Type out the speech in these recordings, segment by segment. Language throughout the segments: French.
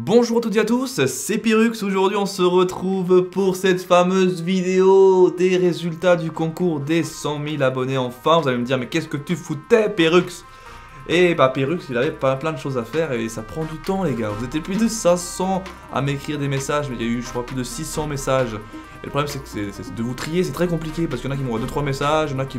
Bonjour à toutes et à tous, c'est Pyrrhux. Aujourd'hui on se retrouve pour cette fameuse vidéo des résultats du concours des 100 000 abonnés enfin. Vous allez me dire mais qu'est-ce que tu foutais Pyrrhux? Et bah Pyrrhux il avait plein de choses à faire et ça prend du temps les gars. Vous étiez plus de 500 à m'écrire des messages, mais il y a eu je crois plus de 600 messages. Et le problème c'est que c'est de vous trier, c'est très compliqué parce qu'il y en a qui m'envoient 2-3 messages, il y en a qui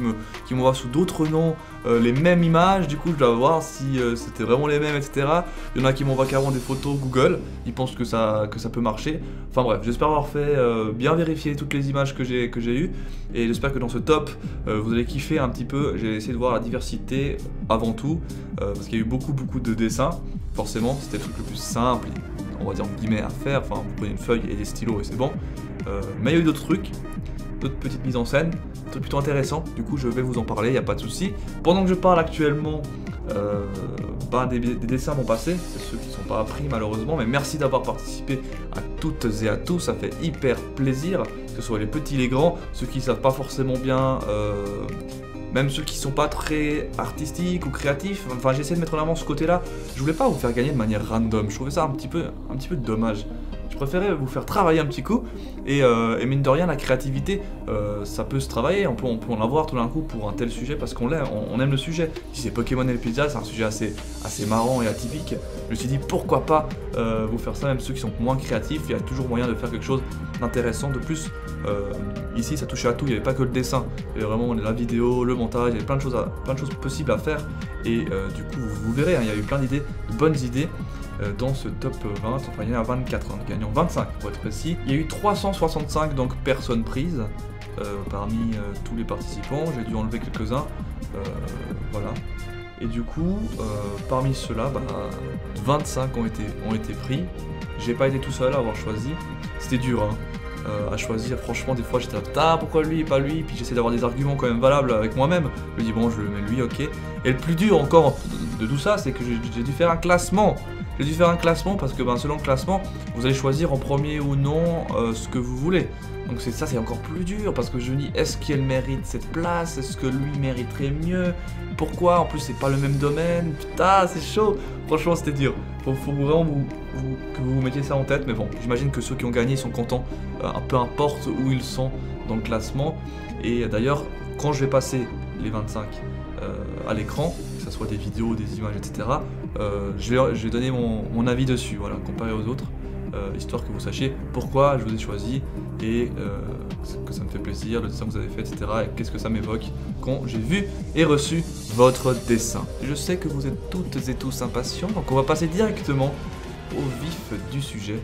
m'envoient sous d'autres noms les mêmes images, du coup je dois voir si c'était vraiment les mêmes, etc. Il y en a qui m'envoient carrément des photos Google, ils pensent que ça peut marcher. Enfin bref, j'espère avoir fait bien vérifier toutes les images que j'ai eues et j'espère que dans ce top vous allez kiffer un petit peu. J'ai essayé de voir la diversité avant tout parce qu'il y a eu beaucoup de dessins, forcément c'était le truc le plus simple, on va dire en guillemets à faire, enfin vous prenez une feuille et des stylos et c'est bon. Mais il y a eu d'autres trucs, d'autres petites mises en scène, des trucs plutôt intéressants, du coup je vais vous en parler, il n'y a pas de souci. Pendant que je parle actuellement, des dessins vont passer, c'est ceux qui ne sont pas appris malheureusement, mais merci d'avoir participé à toutes et à tous, ça fait hyper plaisir, que ce soit les petits, les grands, ceux qui ne savent pas forcément bien, même ceux qui ne sont pas très artistiques ou créatifs, enfin j'ai essayé de mettre en avant ce côté-là. Je voulais pas vous faire gagner de manière random, je trouvais ça un petit peu dommage. Je préférais vous faire travailler un petit coup et mine de rien la créativité ça peut se travailler, on peut en avoir tout d'un coup pour un tel sujet parce qu'on aime le sujet. Si c'est Pokémon et le pizza, c'est un sujet assez marrant et atypique. Je me suis dit pourquoi pas vous faire ça, même ceux qui sont moins créatifs, il y a toujours moyen de faire quelque chose d'intéressant. De plus ici ça touchait à tout, il n'y avait pas que le dessin, il y avait vraiment la vidéo, le montage, il y avait plein de choses possibles à faire et du coup vous verrez, hein, il y a eu plein d'idées, de bonnes idées dans ce top 20, enfin il y en a 24, hein, gagnant 25 pour être précis. Il y a eu 365 donc personnes prises parmi tous les participants, j'ai dû enlever quelques-uns, voilà. Et du coup, parmi ceux-là, 25 ont été pris. J'ai pas été tout seul à avoir choisi, c'était dur hein, à choisir, franchement des fois j'étais là, putain pourquoi lui et pas lui, puis j'essaie d'avoir des arguments quand même valables avec moi-même, je me dis bon je le mets lui, ok. Et le plus dur encore de tout ça, c'est que j'ai dû faire un classement. J'ai dû faire un classement parce que selon le classement, vous allez choisir en premier ou non ce que vous voulez. Donc c'est encore plus dur parce que je me dis est-ce qu'elle mérite cette place, est-ce que lui mériterait mieux, pourquoi, en plus c'est pas le même domaine, putain c'est chaud. Franchement c'était dur, faut vraiment que vous mettiez ça en tête, mais bon j'imagine que ceux qui ont gagné sont contents, peu importe où ils sont dans le classement. Et d'ailleurs quand je vais passer les 25 à l'écran, que ce soit des vidéos, des images, etc. Je vais donner mon avis dessus, voilà, comparé aux autres, histoire que vous sachiez pourquoi je vous ai choisi et que ça me fait plaisir, le dessin que vous avez fait, etc. Et qu'est-ce que ça m'évoque quand j'ai vu et reçu votre dessin. Je sais que vous êtes toutes et tous impatients, donc on va passer directement au vif du sujet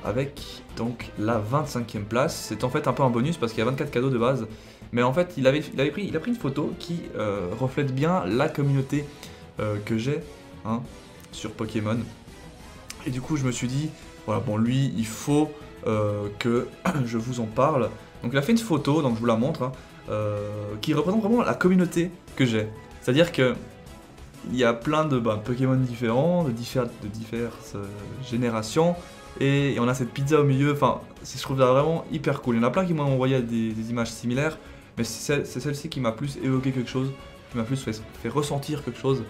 avec donc la 25e place. C'est en fait un peu un bonus parce qu'il y a 24 cadeaux de base. Mais en fait, il a pris une photo qui reflète bien la communauté que j'ai hein, sur Pokémon. Et du coup, je me suis dit, voilà, bon, lui, il faut que je vous en parle. Donc, il a fait une photo, donc je vous la montre, hein, qui représente vraiment la communauté que j'ai. C'est-à-dire que il y a plein de Pokémon différents, de diverses générations. Et on a cette pizza au milieu, enfin, je trouve ça vraiment hyper cool. Il y en a plein qui m'ont envoyé des images similaires. Mais c'est celle-ci qui m'a plus évoqué quelque chose, qui m'a plus fait ressentir quelque chose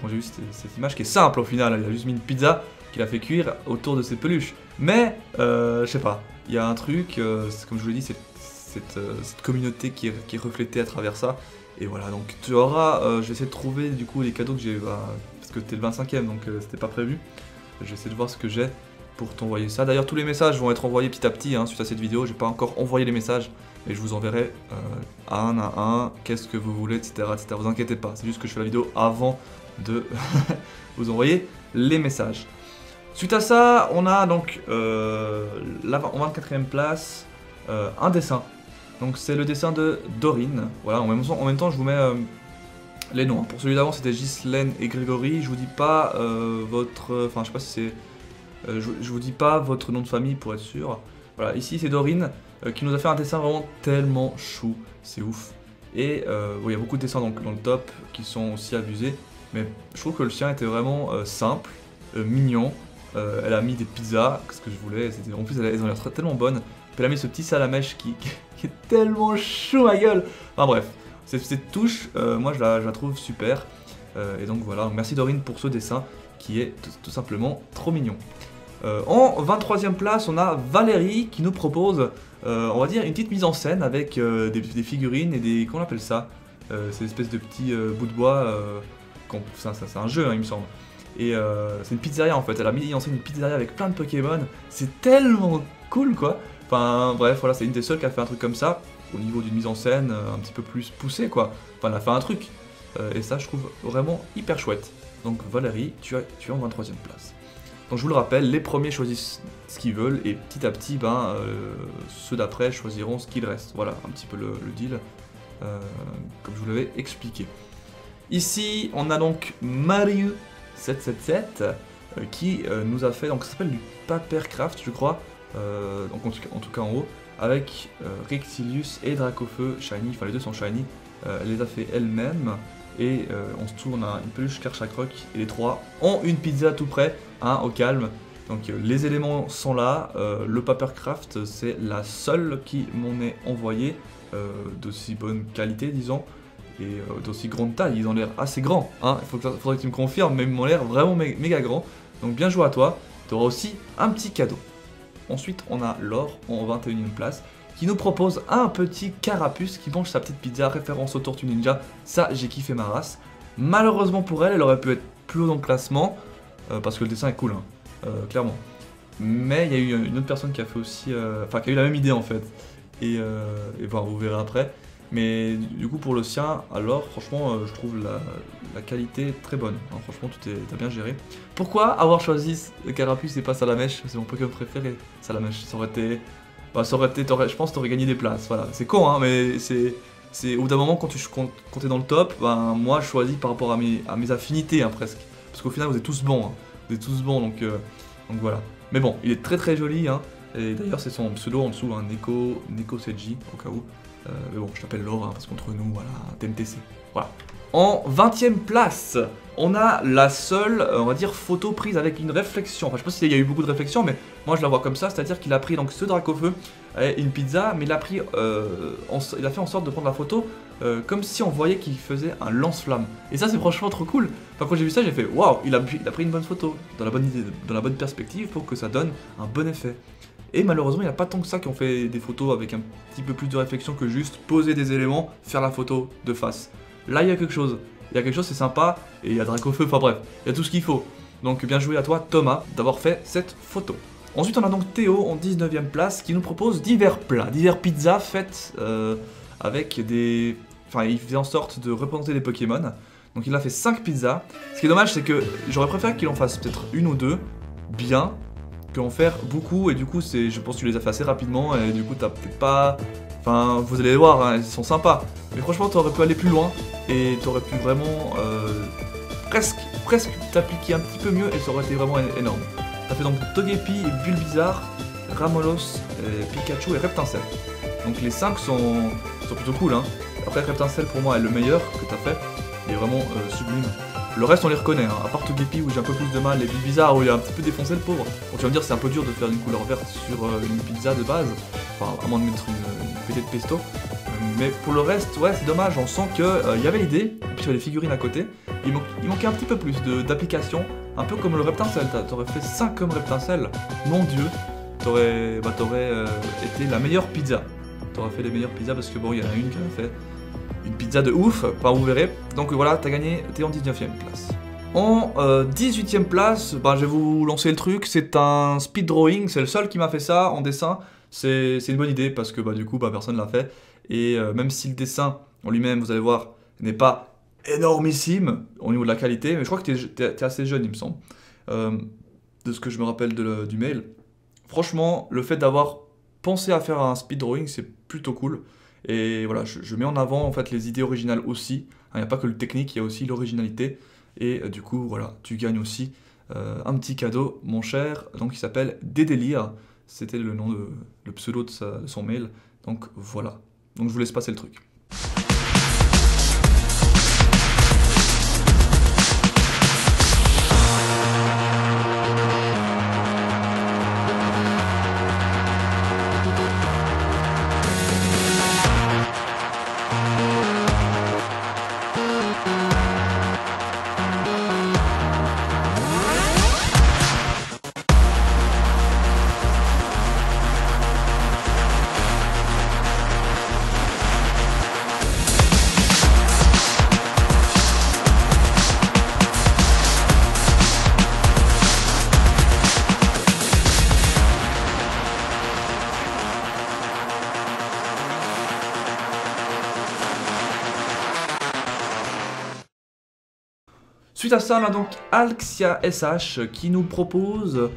quand j'ai vu cette image qui est simple au final. Il a juste mis une pizza qu'il a fait cuire autour de ses peluches. Mais, je sais pas, il y a un truc, comme je vous l'ai dit, cette communauté qui est reflétée à travers ça. Et voilà, donc tu auras, je vais essayer de trouver du coup les cadeaux que j'ai, parce que t'es le 25e donc c'était pas prévu. Je vais essayer de voir ce que j'ai pour t'envoyer ça. D'ailleurs tous les messages vont être envoyés petit à petit hein, suite à cette vidéo, j'ai pas encore envoyé les messages. Et je vous enverrai un à un, qu'est-ce que vous voulez, etc. Vous inquiétez pas, c'est juste que je fais la vidéo avant de vous envoyer les messages. Suite à ça, on a donc en 24e place un dessin. Donc c'est le dessin de Dorine. Voilà, en même temps je vous mets les noms. Pour celui d'avant c'était Ghislaine et Grégory. Je vous dis pas votre... Enfin je sais pas si c'est... je vous dis pas votre nom de famille pour être sûr. Voilà, ici c'est Dorine qui nous a fait un dessin vraiment tellement chou, c'est ouf. Et il y a beaucoup de dessins dans le top qui sont aussi abusés, mais je trouve que le sien était vraiment simple, mignon. Elle a mis des pizzas, ce que je voulais, en plus elles ont l'air tellement bonnes. Puis elle a mis ce petit salamèche qui est tellement chou ma gueule. Enfin bref, cette touche, moi je la trouve super. Et donc voilà, merci Dorine pour ce dessin qui est tout simplement trop mignon. En 23e place, on a Valérie qui nous propose, on va dire, une petite mise en scène avec des figurines et des... Comment on appelle ça? C'est une espèce de petits bouts de bois. C'est un jeu, hein, il me semble. Et c'est une pizzeria en fait. Elle a mis en scène une pizzeria avec plein de Pokémon. C'est tellement cool quoi. Enfin bref, voilà, c'est une des seules qui a fait un truc comme ça. Au niveau d'une mise en scène un petit peu plus poussée quoi. Enfin, elle a fait un truc. Et ça, je trouve vraiment hyper chouette. Donc Valérie, tu es en 23e place. Donc je vous le rappelle, les premiers choisissent ce qu'ils veulent et petit à petit, ceux d'après choisiront ce qu'il reste. Voilà, un petit peu le deal, comme je vous l'avais expliqué. Ici, on a donc Mario777 qui nous a fait, donc ça s'appelle du Papercraft, je crois, donc en tout cas en haut, avec Rexilius et Dracofeu Shiny, enfin les deux sont Shiny, elle les a fait elle-même. Et on se tourne à une peluche Karchakroc et les trois ont une pizza tout près, hein, au calme. Donc les éléments sont là, le Papercraft c'est la seule qui m'en est envoyée, d'aussi bonne qualité disons, et d'aussi grande taille, ils ont l'air assez grands, hein. Faudrait que tu me confirmes, mais ils ont l'air vraiment méga grands. Donc bien joué à toi, tu auras aussi un petit cadeau. Ensuite on a Laure en 21e place, qui nous propose un petit carapuce qui mange sa petite pizza, référence aux Tortues Ninja. Ça, j'ai kiffé ma race. Malheureusement pour elle, elle aurait pu être plus haut dans le classement, parce que le dessin est cool, hein, clairement. Mais il y a eu une autre personne qui a fait aussi, enfin qui a eu la même idée en fait. Et vous verrez après. Mais du coup pour le sien, alors franchement, je trouve la qualité très bonne. Hein, franchement, t'as bien géré. Pourquoi avoir choisi le carapuce et pas Salamèche? C'est mon Pokémon préféré, Salamèche. Ça aurait été... je pense que t'aurais gagné des places, voilà. C'est con, hein, mais c'est au bout d'un moment, quand t'es dans le top, moi, je choisis par rapport à mes affinités, hein, presque. Parce qu'au final, vous êtes tous bons, hein. Vous êtes tous bons, donc voilà. Mais bon, il est très joli, hein. Et d'ailleurs, c'est son pseudo en dessous, hein, Neko Seiji, au cas où. Mais bon, je t'appelle Laure, hein, parce qu'entre nous, voilà, TMTC. Voilà. En 20e place, on a la seule, on va dire, photo prise avec une réflexion. Enfin, je sais pas s'il y a eu beaucoup de réflexions, mais moi je la vois comme ça, c'est-à-dire qu'il a pris donc ce Dracofeu et une pizza, mais il a pris, il a fait en sorte de prendre la photo comme si on voyait qu'il faisait un lance-flamme. Et ça, c'est franchement trop cool. Enfin, quand j'ai vu ça, j'ai fait waouh, il a pris une bonne photo, dans la bonne perspective pour que ça donne un bon effet. Et malheureusement, il n'y a pas tant que ça qui ont fait des photos avec un petit peu plus de réflexion que juste poser des éléments, faire la photo de face. Là, il y a quelque chose. C'est sympa, et il y a Dracofeu, enfin bref, il y a tout ce qu'il faut. Donc bien joué à toi, Thomas, d'avoir fait cette photo. Ensuite, on a donc Théo en 19e place qui nous propose divers plats, divers pizzas faites avec des... Enfin, il faisait en sorte de représenter des Pokémon. Donc il a fait 5 pizzas. Ce qui est dommage, c'est que j'aurais préféré qu'il en fasse peut-être une ou deux, bien, qu'en faire beaucoup, et du coup, je pense que tu les as fait assez rapidement, et du coup, t'as peut-être pas... Enfin, vous allez les voir, hein, elles sont sympas. Mais franchement, t'aurais pu aller plus loin, et t'aurais pu vraiment presque t'appliquer un petit peu mieux, et ça aurait été vraiment énorme. T'as fait donc Togepi, Bulbizarre, Ramolos, Pikachu et Reptincelle. Donc les 5 sont plutôt cool, hein. Après, Reptincelle, pour moi, est le meilleur que t'as fait. Il est vraiment sublime. Le reste, on les reconnaît, hein. À part Togepi où j'ai un peu plus de mal, et Bulbizarre où il est un petit peu défoncé, le pauvre. Donc tu vas me dire, c'est un peu dur de faire une couleur verte sur une pizza de base. Enfin, à moins de mettre une pétée de pesto. Mais pour le reste, ouais, c'est dommage. On sent qu'il y avait l'idée, et puis il y avait les figurines à côté. Il manquait un petit peu plus d'application. Un peu comme le Reptincelle. T'aurais fait 5 comme Reptincelle. Mon dieu, t'aurais été la meilleure pizza. T'aurais fait les meilleures pizzas parce que bon, il y en a une qui a fait une pizza de ouf, enfin vous verrez. Donc voilà, t'as gagné, t'es en 19e place. En 18e place, je vais vous lancer le truc, c'est un speed drawing, c'est le seul qui m'a fait ça en dessin. C'est une bonne idée parce que du coup personne l'a fait. Et même si le dessin en lui-même, vous allez voir, n'est pas énormissime au niveau de la qualité, mais je crois que t'es assez jeune il me semble, de ce que je me rappelle du mail. Franchement, le fait d'avoir pensé à faire un speed drawing, c'est plutôt cool. Et voilà, je mets en avant en fait les idées originales aussi. Il n'y a pas que le technique, il y a aussi l'originalité. Et du coup, voilà, tu gagnes aussi un petit cadeau, mon cher. Donc il s'appelle Dédélire. C'était le nom le pseudo de son mail. Donc voilà. Donc je vous laisse passer le truc. Suite à ça, on a donc Alxia SH qui nous propose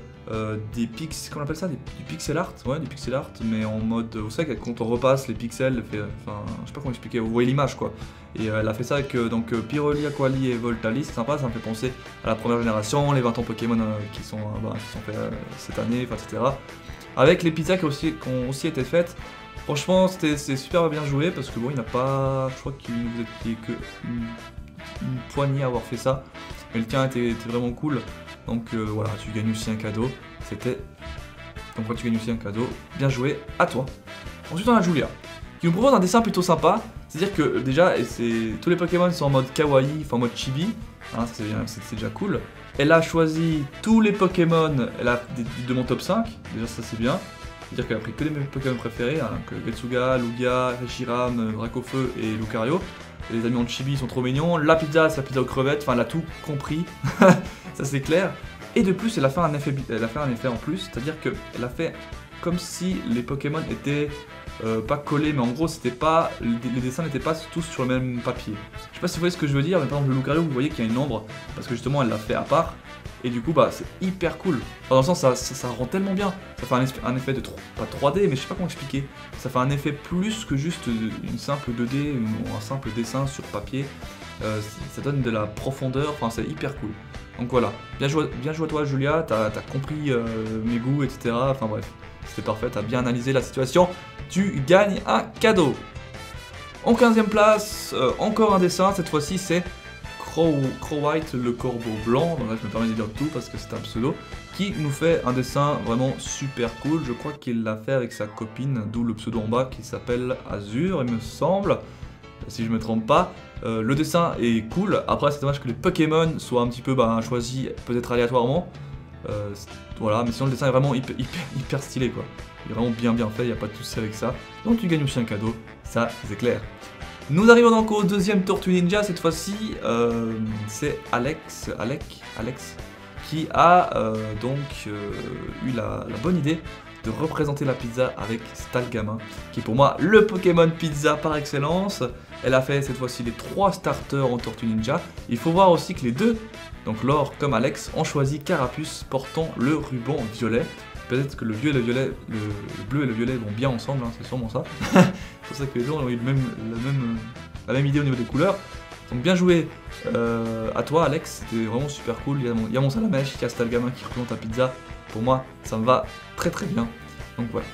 des pixels, comment on appelle ça, du pixel art, ouais, du pixel art, mais en mode, vous savez que quand on repasse les pixels, enfin, je sais pas comment expliquer, vous voyez l'image quoi. Et elle a fait ça avec donc Pyroli, Aquali et Voltalis, c'est sympa, ça me fait penser à la première génération, les 20 ans Pokémon qui sont faits cette année, etc. Avec les pizzas qui ont aussi été faites. Franchement, c'est super bien joué parce que bon, il n'a pas, je crois qu'il nous était que une poignée à avoir fait ça, mais le tien était vraiment cool. Donc voilà, tu gagnes aussi un cadeau. Donc voilà, tu gagnes aussi un cadeau. Bien joué, à toi. Ensuite on a Julia, qui nous propose un dessin plutôt sympa. C'est-à-dire que déjà, tous les Pokémon sont en mode kawaii, enfin en mode chibi. Hein, c'est déjà cool. Elle a choisi tous les Pokémon de mon top 5. Déjà ça c'est bien. C'est-à-dire qu'elle a pris que mes Pokémon préférés, hein, que Getsuga, Lugia, Reshiram, Dracofeu et Lucario. Et les amis en chibi sont trop mignons. La pizza, c'est la pizza aux crevettes, enfin elle a tout compris. Ça c'est clair. Et de plus, elle a fait un effet en plus, c'est-à-dire qu'elle a fait comme si les Pokémon étaient pas collés, mais en gros, c'était pas les dessins n'étaient pas tous sur le même papier. Je sais pas si vous voyez ce que je veux dire, mais par exemple le Lucario, vous voyez qu'il y a une ombre, parce que justement elle l'a fait à part. Et du coup, bah c'est hyper cool. Enfin, dans le sens, ça rend tellement bien. Ça fait un effet de pas 3D, mais je sais pas comment expliquer. Ça fait un effet plus que juste une simple 2D ou un simple dessin sur papier. Ça donne de la profondeur, enfin c'est hyper cool. Donc voilà, bien joué à toi Julia, t'as compris mes goûts, etc. Enfin bref, c'était parfait, t'as bien analysé la situation. Tu gagnes un cadeau. En 15e place, encore un dessin, cette fois-ci c'est Crow White, le corbeau blanc, donc là je me permets de dire tout parce que c'est un pseudo, qui nous fait un dessin vraiment super cool. Je crois qu'il l'a fait avec sa copine, d'où le pseudo en bas qui s'appelle Azur, il me semble, si je me trompe pas. Le dessin est cool, après c'est dommage que les Pokémon soient un petit peu choisis peut-être aléatoirement. Voilà, mais sinon le dessin est vraiment hyper stylé quoi. Il est vraiment bien fait, il n'y a pas de souci avec ça. Donc tu gagnes aussi un cadeau, ça c'est clair. Nous arrivons donc au deuxième Tortue Ninja, cette fois-ci c'est Alex qui a eu la bonne idée de représenter la pizza avec Stalgamin, qui est pour moi le Pokémon pizza par excellence. Elle a fait cette fois-ci les 3 starters en Tortue Ninja. Il faut voir aussi que les deux, donc Laure comme Alex, ont choisi Carapuce portant le ruban violet. Peut-être que le bleu et le violet vont bien ensemble, hein, c'est sûrement ça. C'est pour ça que les deux ont eu la même idée au niveau des couleurs. Donc bien joué à toi Alex, c'était vraiment super cool. Il y a mon Salamèche, il y a Stalgamin qui représente la pizza. Pour moi, ça me va très bien. Donc voilà.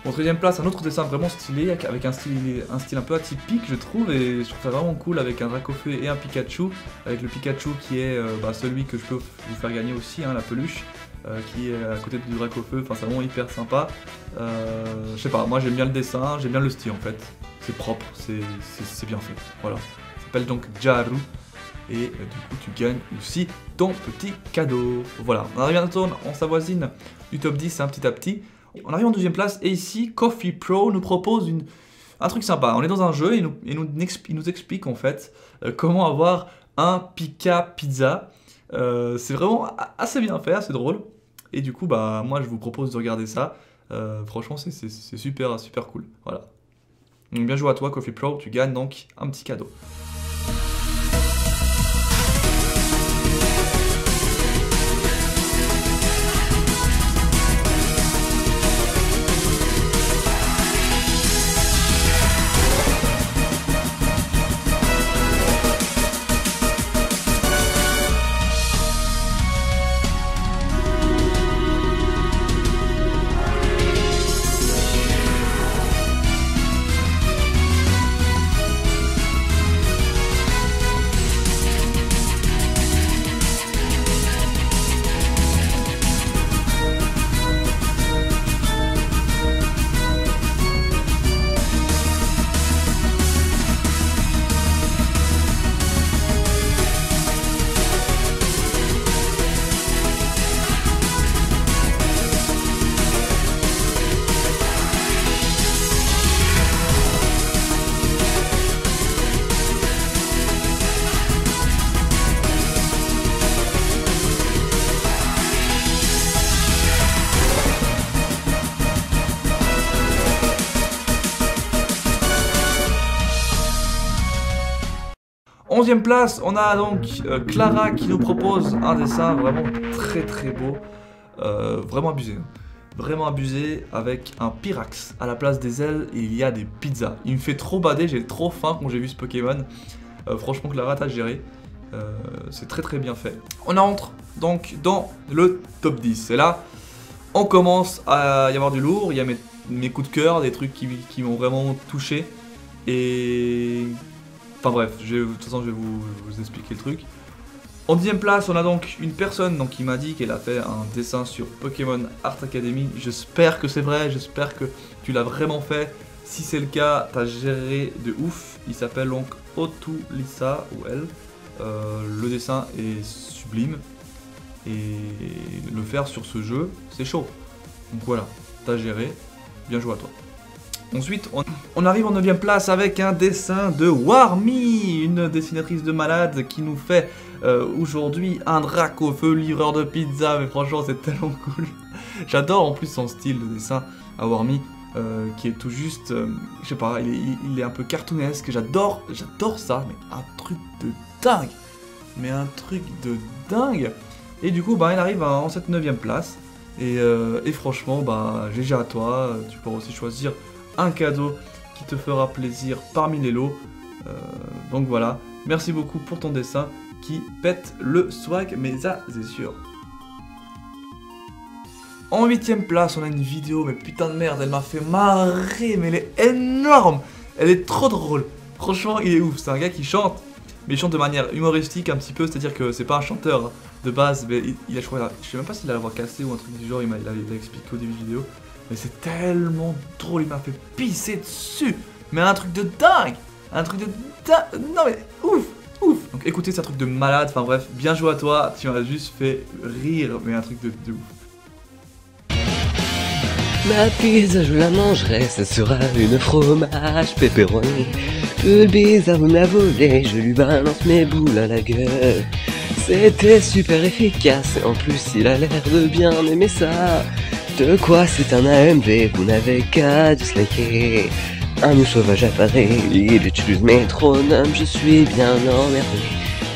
En 13e place, un autre dessin vraiment stylé, avec un style un peu atypique je trouve, et je trouve ça vraiment cool avec un Dracofeu et un Pikachu, avec le Pikachu qui est celui que je peux vous faire gagner aussi, hein, la peluche, qui est à côté du Dracofeu, enfin c'est vraiment hyper sympa. Je sais pas, moi j'aime bien le dessin, j'aime bien le style en fait, c'est propre, c'est bien fait, voilà. Ça s'appelle donc Jaru, et du coup tu gagnes aussi ton petit cadeau. Voilà, on arrive bientôt, on s'avoisine du top 10 petit à petit. On arrive en 2e place et ici, Coffee Pro nous propose un truc sympa. On est dans un jeu et il nous explique en fait comment avoir un Pika Pizza. C'est vraiment assez bien fait, assez drôle. Et du coup, moi je vous propose de regarder ça. Franchement, c'est super cool. Voilà. Donc bien joué à toi, Coffee Pro, tu gagnes donc un petit cadeau. 11e place, on a donc Clara qui nous propose un dessin vraiment très beau. Vraiment abusé. Vraiment abusé avec un Pyrax. À la place des ailes, il y a des pizzas. Il me fait trop bader, j'ai trop faim quand j'ai vu ce Pokémon. Franchement, Clara, t'as géré. C'est très bien fait. On entre donc dans le top 10. Et là, on commence à y avoir du lourd. Il y a mes coups de cœur, des trucs qui m'ont vraiment touché. Et... Enfin bref, de toute façon je vais vous expliquer le truc. En 10e place, on a donc une personne qui m'a dit qu'elle a fait un dessin sur Pokémon Art Academy. J'espère que c'est vrai, j'espère que tu l'as vraiment fait. Si c'est le cas, t'as géré de ouf. Il s'appelle donc Otulissa ou elle. Le dessin est sublime. Et le faire sur ce jeu, c'est chaud. Donc voilà, t'as géré. Bien joué à toi. Ensuite, on arrive en 9e place avec un dessin de Warmy, une dessinatrice de malade qui nous fait aujourd'hui un Dracofeu, livreur de pizza. Mais franchement, c'est tellement cool. J'adore en plus son style de dessin à Warmy, qui est tout juste, je sais pas, il est un peu cartoonesque. J'adore ça, mais un truc de dingue. Mais un truc de dingue. Et du coup, il arrive en cette 9e place. Et franchement, GG à toi. Tu pourras aussi choisir un cadeau qui te fera plaisir parmi les lots. Donc voilà, merci beaucoup pour ton dessin qui pète le swag, mais ça c'est sûr. En 8e place, on a une vidéo, mais putain de merde, elle m'a fait marrer, mais elle est énorme. Elle est trop drôle. Franchement, il est ouf. C'est un gars qui chante, mais il chante de manière humoristique un petit peu, c'est-à-dire que c'est pas un chanteur de base, mais il a, je sais même pas s'il a la voix cassée ou un truc du genre, il a expliqué au début de vidéo. Mais c'est tellement drôle, il m'a fait pisser dessus. Mais un truc de dingue. Un truc de dingue. Non mais ouf. Donc écoutez, c'est un truc de malade. Enfin bref, bien joué à toi. Tu m'as juste fait rire. Mais un truc de ouf. Ma pizza je la mangerai, ce sera une fromage pepperoni. Le bizarre vous me l'a volé, je lui balance mes boules à la gueule. C'était super efficace et en plus il a l'air de bien aimer ça. De quoi c'est un AMV, vous n'avez qu'à disliker. Un loup sauvage apparaît, il utilise métronome, je suis bien emmerdé.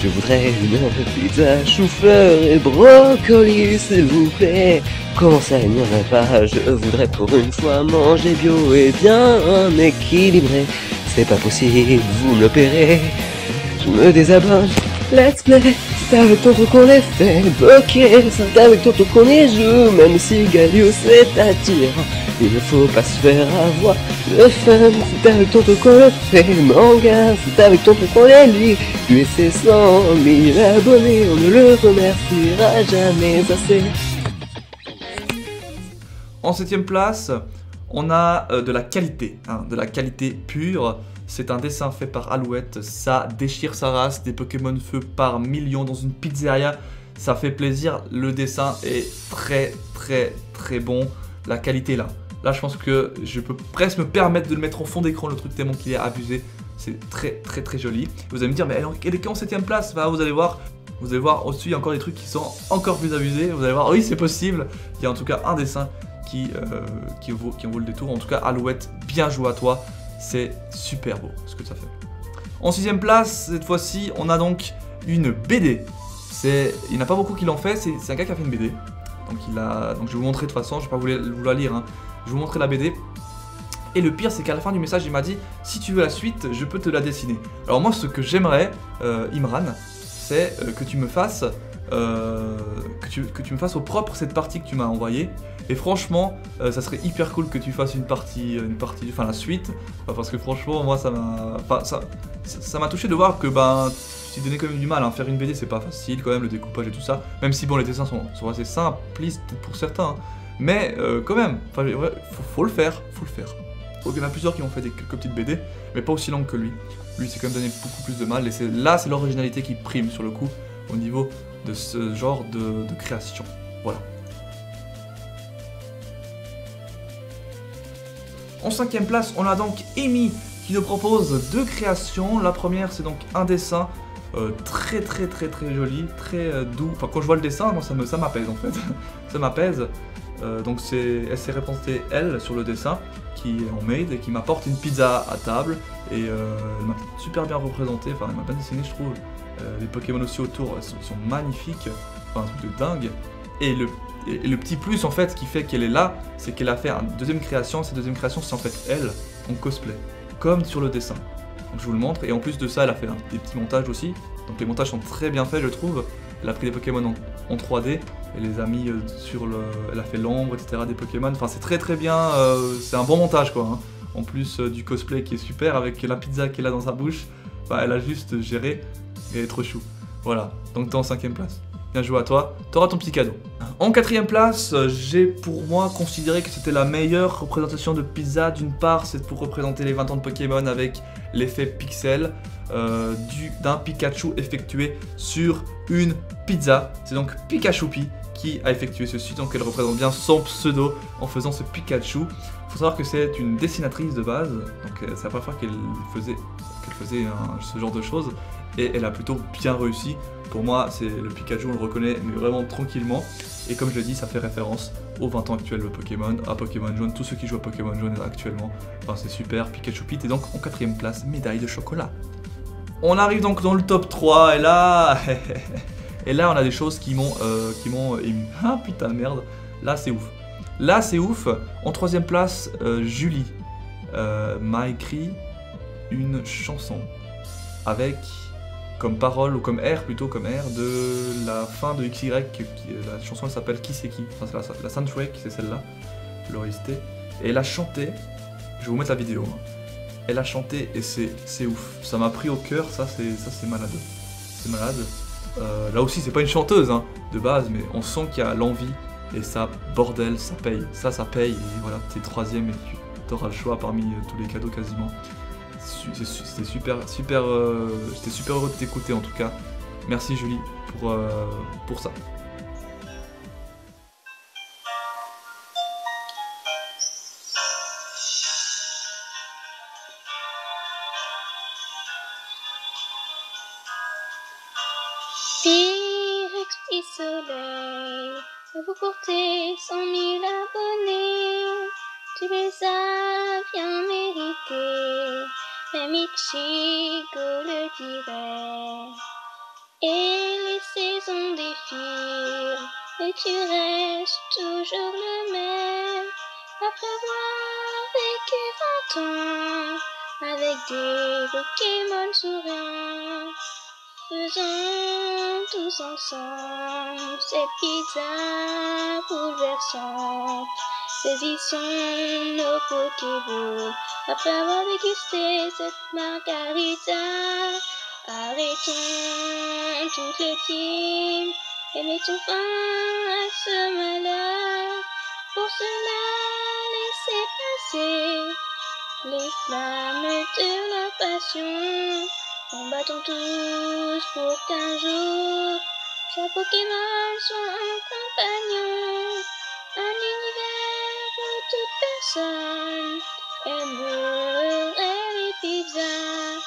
Je voudrais une pizza chou-fleur et brocoli s'il vous plaît. Comment ça il n'y en a pas, je voudrais pour une fois manger bio et bien équilibré. C'est pas possible, vous me l'opérez. Je me désabonne, let's play. C'est avec ton truc qu'on les fait, ok, c'est avec ton truc qu'on les joue, même si Galio c'est attirant, il ne faut pas se faire avoir. Le fun, c'est avec ton truc qu'on le fait, manga, c'est avec ton truc qu'on les lit, lui et ses 100 000 abonnés, on ne le remerciera jamais assez. En 7e place, on a de la qualité, de la qualité pure. C'est un dessin fait par Alouette, ça déchire sa race, des Pokémon feu par millions dans une pizzeria, ça fait plaisir, le dessin est très bon, la qualité est là. Là je pense que je peux presque me permettre de le mettre en fond d'écran, le truc tellement qu'il est abusé, c'est très joli. Vous allez me dire, mais elle est qu'en 7e place, vous allez voir au-dessus il y a encore des trucs qui sont encore plus abusés, vous allez voir, oui c'est possible, il y a en tout cas un dessin qui en vaut le détour, en tout cas Alouette, bien joué à toi. C'est super beau ce que ça fait. En 6e place, cette fois-ci, on a donc une BD. Il n'y en a pas beaucoup qui l'ont fait, c'est un gars qui a fait une BD. Donc je vais vous montrer de toute façon, je ne vais pas vous la lire. Je vais vous montrer la BD. Et le pire, c'est qu'à la fin du message, il m'a dit, si tu veux la suite, je peux te la dessiner. Alors moi, ce que j'aimerais, Imran, c'est que tu me fasses... que tu me fasses au propre cette partie que tu m'as envoyée. Et franchement, ça serait hyper cool que tu fasses enfin la suite, parce que franchement, moi ça m'a touché de voir que tu t'es donné quand même du mal. Faire une BD, c'est pas facile quand même, le découpage et tout ça. Même si bon, les dessins sont assez simplistes pour certains, mais quand même, faut le faire, Donc, il y en a plusieurs qui ont fait quelques petites BD, mais pas aussi longues que lui. Lui, c'est quand même donné beaucoup plus de mal, et c'est l'originalité qui prime sur le coup au niveau de ce genre de création. Voilà. En 5e place, on a donc Amy qui nous propose deux créations. La première, c'est donc un dessin très joli, très doux. Enfin, quand je vois le dessin, moi, ça m'apaise en fait. Ça m'apaise. Donc elle s'est représentée elle sur le dessin qui est en maid et qui m'apporte une pizza à table et elle m'a super bien représentée, enfin elle m'a bien dessiné je trouve. Les Pokémon aussi autour sont magnifiques, enfin un truc de dingue. Et le petit plus en fait qui fait qu'elle est là, c'est qu'elle a fait une deuxième création. Cette deuxième création c'est en fait elle en cosplay, comme sur le dessin. Donc je vous le montre et en plus de ça elle a fait des petits montages aussi. Donc les montages sont très bien faits je trouve. Elle a pris des Pokémon en 3D, elle les a mis sur le... Elle a fait l'ombre, etc. des Pokémon. Enfin c'est très bien, c'est un bon montage quoi. Hein. En plus du cosplay qui est super avec la pizza qu'elle a dans sa bouche. Enfin elle a juste géré et elle est trop chou. Voilà, donc t'es en 5ème place. Bien joué à toi, t'auras ton petit cadeau. En 4ème place, j'ai pour moi considéré que c'était la meilleure représentation de pizza. D'une part, c'est pour représenter les 20 ans de Pokémon avec l'effet pixel d'un Pikachu effectué sur une pizza. C'est donc Pikachupi qui a effectué ceci, donc elle représente bien son pseudo en faisant ce Pikachu. Il faut savoir que c'est une dessinatrice de base, donc c'est la première fois qu'elle faisait ce genre de choses et elle a plutôt bien réussi. Pour moi, c'est le Pikachu, on le reconnaît, mais vraiment tranquillement. Et comme je l'ai dit, ça fait référence aux 20 ans actuels de Pokémon, à Pokémon Jaune, tous ceux qui jouent à Pokémon Jaune actuellement. Enfin, c'est super, Pikachu Pete est donc en 4ème place, médaille de chocolat. On arrive donc dans le top 3, et là... et là, on a des choses qui m'ont ému. Ah putain de merde, là c'est ouf. Là c'est ouf, en 3ème place, Julie m'a écrit une chanson avec... comme parole, ou comme air plutôt, comme air de la fin de XY, la chanson elle s'appelle Qui c'est qui, enfin c'est la soundtrack, c'est celle-là, l'OST, et elle a chanté, je vais vous mettre la vidéo, hein. Elle a chanté et c'est ouf, ça m'a pris au cœur, ça c'est malade, c'est malade. Là aussi c'est pas une chanteuse hein, de base, mais on sent qu'il y a l'envie, et ça, bordel, ça paye, ça paye, et voilà, t'es 3ème et tu auras le choix parmi tous les cadeaux quasiment. C'était super, j'étais super heureux de t'écouter en tout cas. Merci Julie pour ça. Pyrrhux petit soleil, vous portez 100 000 abonnés, tu les as bien mérités, même Ichigo le dirait. Et les saisons défilent, et tu restes toujours le même, après avoir vécu 20 ans, avec des Pokémon souriants. Faisons tous ensemble cette pizza bouleversante. Saisissons nos Pokéballs après avoir dégusté cette margarita. Arrêtons toutes les teams et mettons fin à ce malheur. Pour cela, laissez passer les flammes de la passion. Combattons tous pour qu'un jour chaque Pokémon soit un compagnon. Un univers où toute personne aimerait les pizzas.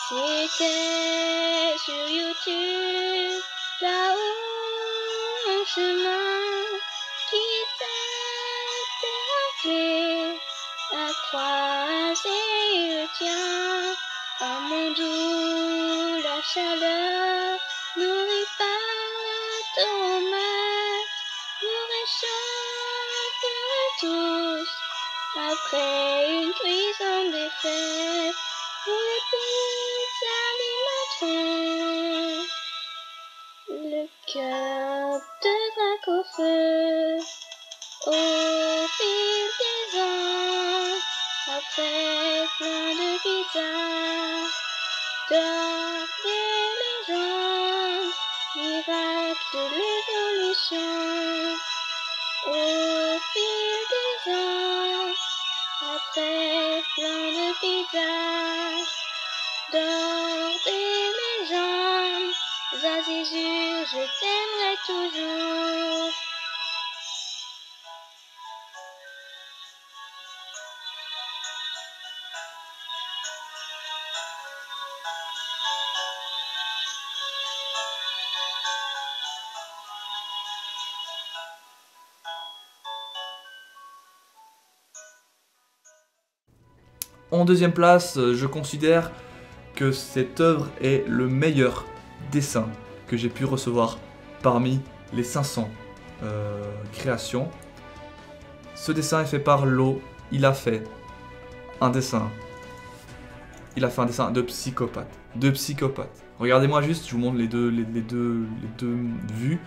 C'était sur YouTube, là-haut, un chemin qui t'était appelé à croiser le tien. Un monde où la chaleur nourrie par l'automate nous réchaufferait tous après une cuisson défaite où les pizzas alimenteront le cœur de Drac au feu. Au fil des ans, après plein de pizzas, dans des légendes, miracles de l'évolution. Au fil des ans, après plein de pizzas, dans des légendes, Zazizur, je t'aimerai toujours. En deuxième place, je considère que cette œuvre est le meilleur dessin que j'ai pu recevoir parmi les 500 créations. Ce dessin est fait par Lo. Il a fait un dessin. Il a fait un dessin de psychopathe. De psychopathe. Regardez-moi juste, je vous montre les deux vues.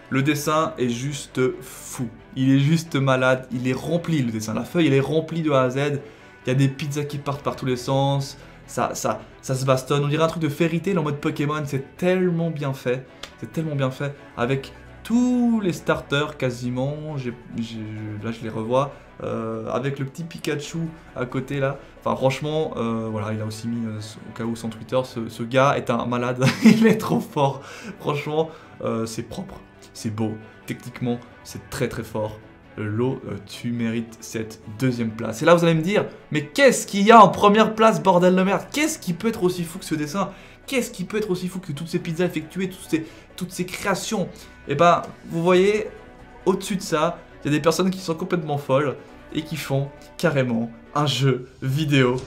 Le dessin est juste fou. Il est juste malade. Il est rempli le dessin. La feuille, elle est remplie de A à Z. Il y a des pizzas qui partent par tous les sens. Ça se bastonne. On dirait un truc de Fairy Tail en mode Pokémon. C'est tellement bien fait. C'est tellement bien fait. Avec tous les starters quasiment. Là, je les revois. Avec le petit Pikachu à côté là. Enfin, franchement, voilà, il a aussi mis au cas où son Twitter. Ce gars est un malade. Il est trop fort. Franchement, c'est propre. C'est beau. Techniquement, c'est très très fort. Lo, tu mérites cette deuxième place. Et là, vous allez me dire, mais qu'est-ce qu'il y a en première place, bordel de merde? Qu'est-ce qui peut être aussi fou que ce dessin? Qu'est-ce qui peut être aussi fou que toutes ces pizzas effectuées, toutes ces créations? Et ben, vous voyez, au-dessus de ça, il y a des personnes qui sont complètement folles et qui font carrément un jeu vidéo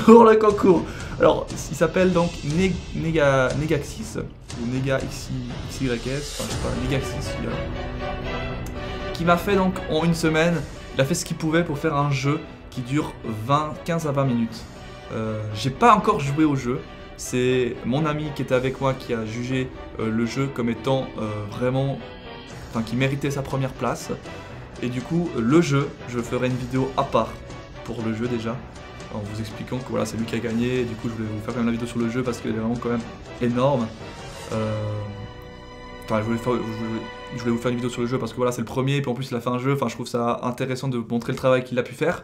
pour le concours. Alors, il s'appelle donc Negaxis, ou XYS, enfin je sais pas, Negaxis, qui m'a fait donc en une semaine, il a fait ce qu'il pouvait pour faire un jeu qui dure 15 à 20 minutes. J'ai pas encore joué au jeu, c'est mon ami qui était avec moi qui a jugé le jeu comme étant vraiment, enfin qui méritait sa première place. Et du coup, le jeu, je ferai une vidéo à part pour le jeu déjà, en vous expliquant que voilà, c'est lui qui a gagné. Et du coup, je voulais vous faire quand même la vidéo sur le jeu parce qu'elle est vraiment quand même énorme. Enfin, je voulais vous faire une vidéo sur le jeu parce que voilà, c'est le premier, et puis en plus il a fait un jeu. Enfin, je trouve ça intéressant de montrer le travail qu'il a pu faire.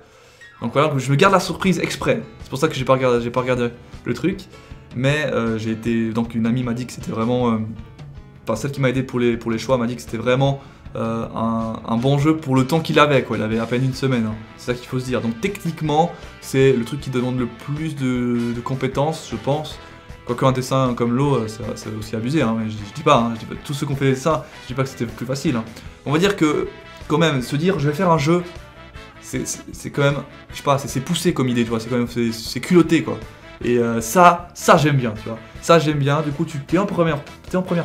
Donc voilà, je me garde la surprise exprès. C'est pour ça que j'ai pas regardé le truc. Mais j'ai été, donc une amie m'a dit que c'était vraiment, enfin celle qui m'a aidé pour les choix m'a dit que c'était vraiment un bon jeu pour le temps qu'il avait, quoi. Il avait à peine une semaine, hein. C'est ça qu'il faut se dire. Donc techniquement, c'est le truc qui demande le plus de compétences, je pense. Quoique un dessin comme Lo, c'est aussi abusé, hein. Mais je dis pas, tous ceux qui ont fait des dessins, je dis pas que c'était plus facile, hein. On va dire que, quand même, se dire je vais faire un jeu, c'est quand même, je sais pas, c'est poussé comme idée, tu vois, c'est quand même, c'est culotté, quoi. Et ça j'aime bien, tu vois. Ça j'aime bien, du coup tu es en première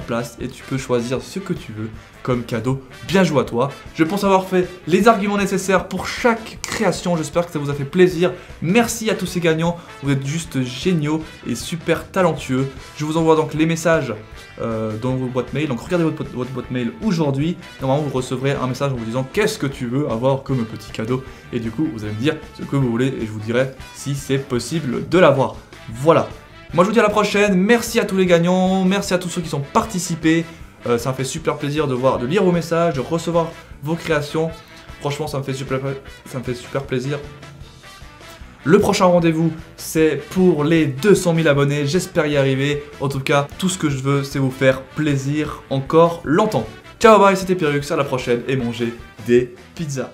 place et tu peux choisir ce que tu veux comme cadeau. Bien joué à toi. Je pense avoir fait les arguments nécessaires pour chaque création. J'espère que ça vous a fait plaisir. Merci à tous ces gagnants. Vous êtes juste géniaux et super talentueux. Je vous envoie donc les messages dans vos boîtes mail. Donc regardez votre boîte mail aujourd'hui. Normalement vous recevrez un message en vous disant qu'est-ce que tu veux avoir comme petit cadeau. Et du coup vous allez me dire ce que vous voulez et je vous dirai si c'est possible de l'avoir. Voilà. Moi je vous dis à la prochaine. Merci à tous les gagnants. Merci à tous ceux qui sont participés. Ça me fait super plaisir de lire vos messages, de recevoir vos créations. Franchement, ça me fait super plaisir. Le prochain rendez-vous, c'est pour les 200 000 abonnés. J'espère y arriver. En tout cas, tout ce que je veux, c'est vous faire plaisir encore longtemps. Ciao, bye, c'était Pyrrhux. À la prochaine et mangez des pizzas.